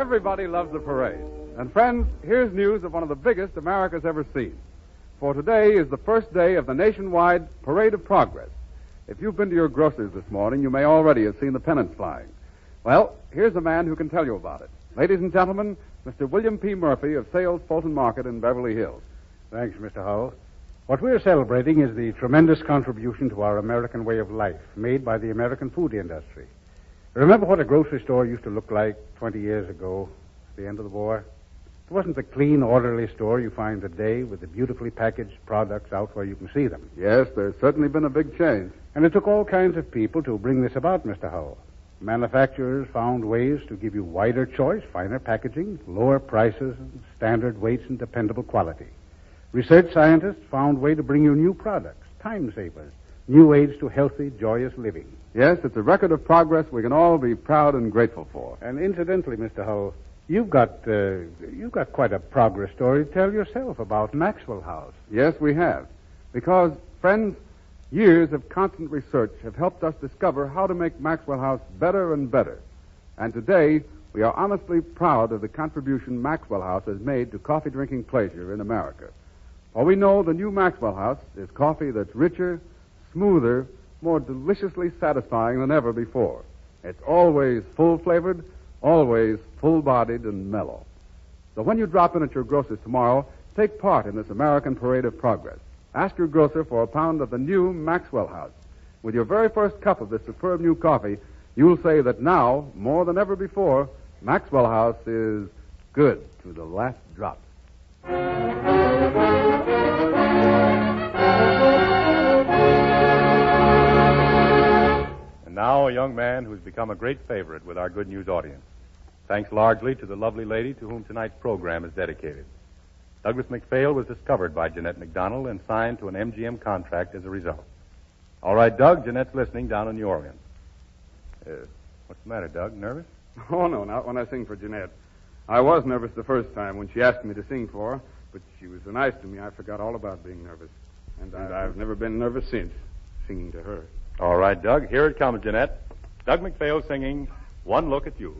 Everybody loves the parade. And friends, here's news of one of the biggest America's ever seen. For today is the first day of the nationwide Parade of Progress. If you've been to your grocer's this morning, you may already have seen the pennants flying. Well, here's a man who can tell you about it. Ladies and gentlemen, Mr. William P. Murphy of Sales Fulton Market in Beverly Hills. Thanks, Mr. Howell. What we're celebrating is the tremendous contribution to our American way of life made by the American food industry. Remember what a grocery store used to look like 20 years ago, at the end of the war? It wasn't the clean, orderly store you find today with the beautifully packaged products out where you can see them. Yes, there's certainly been a big change. And it took all kinds of people to bring this about, Mr. Howell. Manufacturers found ways to give you wider choice, finer packaging, lower prices, standard weights, and dependable quality. Research scientists found a way to bring you new products, time savers, new aids to healthy, joyous living. Yes, it's a record of progress we can all be proud and grateful for. And incidentally, Mr. Howell, you've got quite a progress story to tell yourself about Maxwell House. Yes, we have. Because, friends, years of constant research have helped us discover how to make Maxwell House better and better. And today, we are honestly proud of the contribution Maxwell House has made to coffee drinking pleasure in America. For we know the new Maxwell House is coffee that's richer, smoother, more deliciously satisfying than ever before. It's always full-flavored, always full-bodied and mellow. So when you drop in at your grocer's tomorrow, take part in this American Parade of Progress. Ask your grocer for a pound of the new Maxwell House. With your very first cup of this superb new coffee, you'll say that now, more than ever before, Maxwell House is good to the last drop. And now a young man who's become a great favorite with our Good News audience, thanks largely to the lovely lady to whom tonight's program is dedicated. Douglas McPhail was discovered by Jeanette McDonald and signed to an MGM contract as a result. All right, Doug, Jeanette's listening down in New Orleans. What's the matter, Doug? Nervous? Oh, no, not when I sing for Jeanette. I was nervous the first time when she asked me to sing for her, but she was so nice to me I forgot all about being nervous. And I've never been nervous since, singing to her. All right, Doug, here it comes, Jeanette. Doug McPhail singing One Look at You.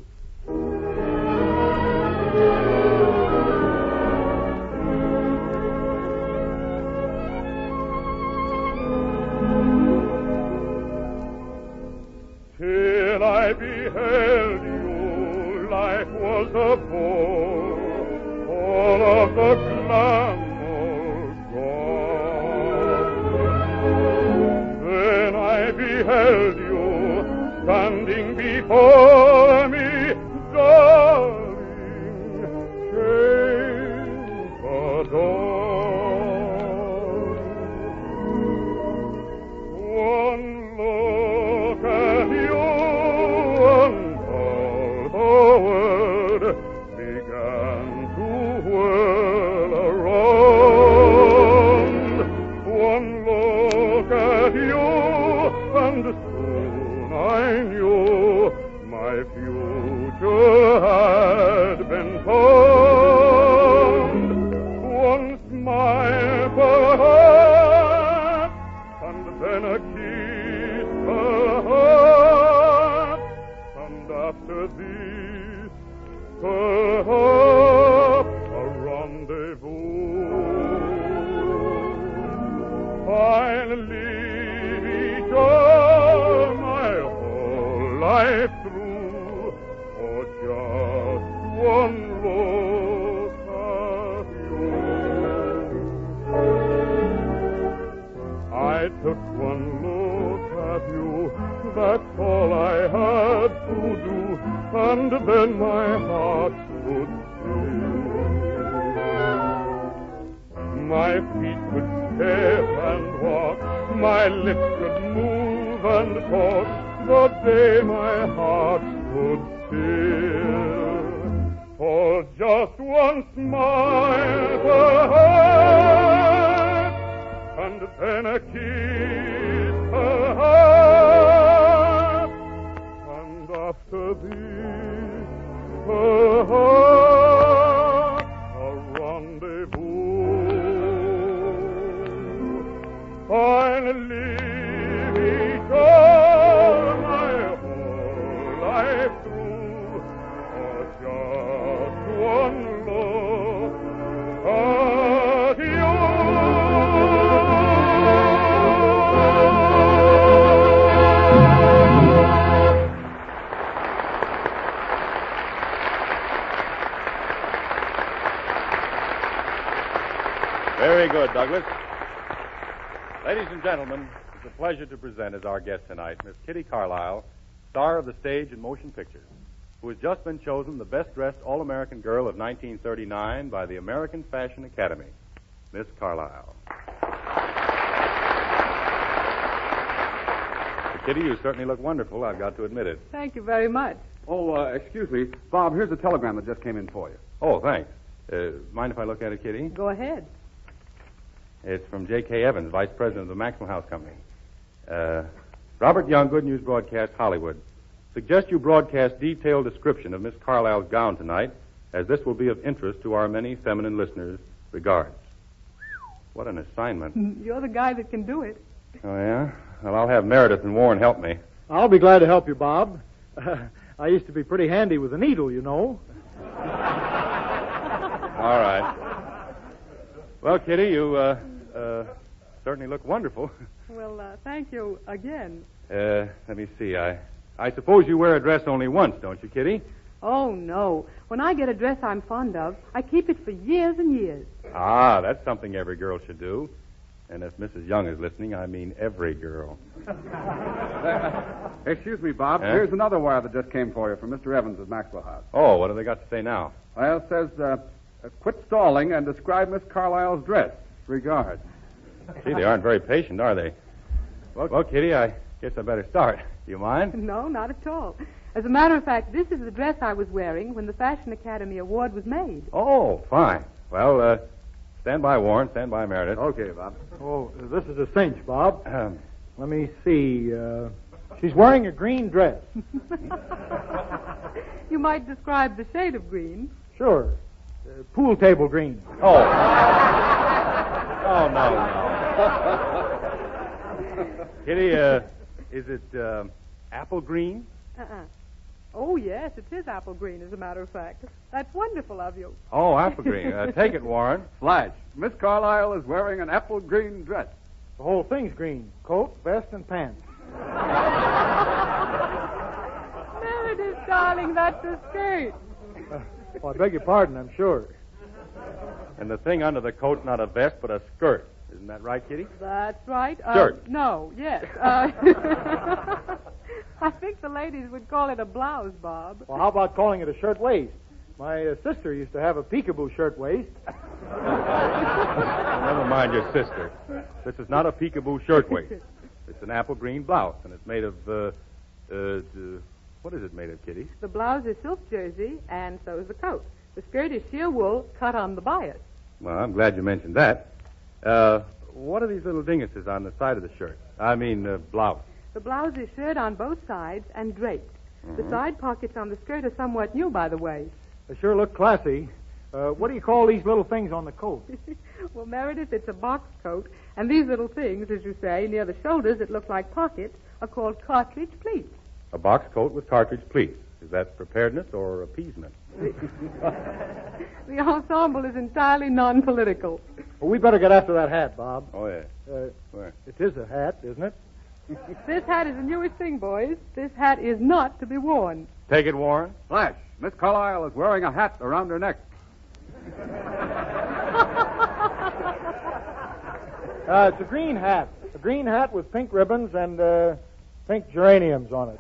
Till I beheld you, life was a bore, all of the glamour gone. Then I beheld you, standing before me, darling, change the dawn. One look at you, and all the world began to whirl around. One look at you, and soon I knew my future had been found. One smile perhaps, and then a kiss perhaps, and after this perhaps a rendezvous. I'll leave each other my whole life through for just one look at you. I took one look at you, that's all I had to do, and then my heart stood still. My feet could step and walk, my lips could move and talk, the day my heart stood still. For just one smile, perhaps, and then a kiss, perhaps, and after this, perhaps, a rendezvous. I'll leave each other my whole life through for just gentlemen, it's a pleasure to present as our guest tonight Miss Kitty Carlisle, star of the stage and motion pictures, who has just been chosen the best-dressed All-American Girl of 1939 by the American Fashion Academy. Miss Carlisle. Kitty, you certainly look wonderful, I've got to admit it. Thank you very much. Oh, excuse me. Bob, here's a telegram that just came in for you. Oh, thanks. Mind if I look at it, Kitty? Go ahead. It's from J.K. Evans, Vice President of the Maxwell House Company. Robert Young, Good News Broadcast, Hollywood. Suggest you broadcast detailed description of Miss Carlisle's gown tonight, as this will be of interest to our many feminine listeners. Regards. What an assignment. You're the guy that can do it. Oh, yeah? Well, I'll have Meredith and Warren help me. I'll be glad to help you, Bob. I used to be pretty handy with a needle, you know. All right. Well, Kitty, you certainly look wonderful. Well, thank you again. Let me see. I suppose you wear a dress only once, don't you, Kitty? Oh, no. When I get a dress I'm fond of, I keep it for years and years. Ah, that's something every girl should do. And if Mrs. Young is listening, I mean every girl. Excuse me, Bob. Huh? Here's another wire that just came for you from Mr. Evans at Maxwell House. Oh, what have they got to say now? Well, it says, quit stalling and describe Miss Carlisle's dress. Regards. Gee, they aren't very patient, are they? Well, Kitty, I guess I better start. Do you mind? No, not at all. As a matter of fact, this is the dress I was wearing when the Fashion Academy Award was made. Oh, fine. Well, stand by, Warren. Stand by, Meredith. Okay, Bob. Oh, this is a cinch, Bob. Let me see. She's wearing a green dress. You might describe the shade of green. Sure. Pool table green. Oh. Oh, no. Kitty, is it apple green? Oh, yes, it is apple green, as a matter of fact. That's wonderful of you. Oh, apple green. Take it, Warren. Flash. Miss Carlisle is wearing an apple green dress. The whole thing's green. Coat, vest, and pants. Meredith, darling, that's a skirt. I beg your pardon, I'm sure. And the thing under the coat's not a vest, but a skirt. Isn't that right, Kitty? That's right. Shirt. No, yes. I think the ladies would call it a blouse, Bob. Well, how about calling it a shirt waist? My sister used to have a peekaboo shirt waist. Never mind your sister. This is not a peekaboo shirtwaist. It's an apple green blouse, and it's made of, what is it made of, Kitty? The blouse is silk jersey, and so is the coat. The skirt is sheer wool cut on the bias. Well, I'm glad you mentioned that. What are these little dinguses on the side of the shirt? I mean, blouse. The blouse is shirred on both sides and draped. The side pockets on the skirt are somewhat new, by the way. They sure look classy. What do you call these little things on the coat? Well, Meredith, it's a box coat, and these little things, as you say, near the shoulders that look like pockets, are called cartridge pleats. A box coat with cartridge pleats. Is that preparedness or appeasement? The ensemble is entirely non-political. Well, we better get after that hat, Bob. Oh, yeah. Where? It is a hat, isn't it? This hat is the newest thing, boys. This hat is not to be worn. Take it, Warren. Flash. Miss Carlisle is wearing a hat around her neck. It's a green hat. A green hat with pink ribbons and pink geraniums on it.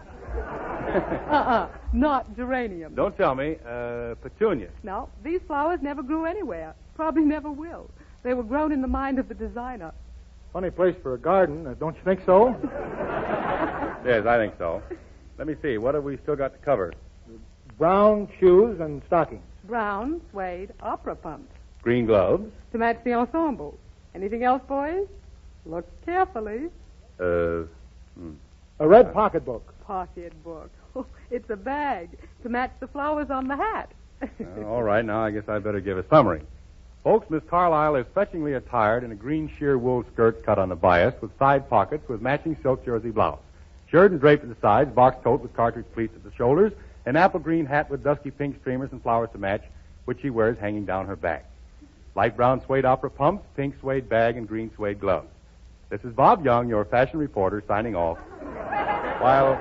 Not geranium. Don't tell me. Petunia. No, these flowers never grew anywhere. Probably never will. They were grown in the mind of the designer. Funny place for a garden, don't you think so? Yes, I think so. Let me see. What have we still got to cover? Brown shoes and stockings. Brown, suede, opera pumps. Green gloves. To match the ensemble. Anything else, boys? Look carefully. A red pocketbook. Pocketbook. Oh, it's a bag to match the flowers on the hat. All right, now I guess I better give a summary. Folks, Miss Carlisle is fetchingly attired in a green sheer wool skirt cut on the bias with side pockets with matching silk jersey blouse. Shirred and draped at the sides, box coat with cartridge pleats at the shoulders, an apple green hat with dusky pink streamers and flowers to match, which she wears hanging down her back. Light brown suede opera pumps, pink suede bag, and green suede gloves. This is Bob Young, your fashion reporter, signing off. While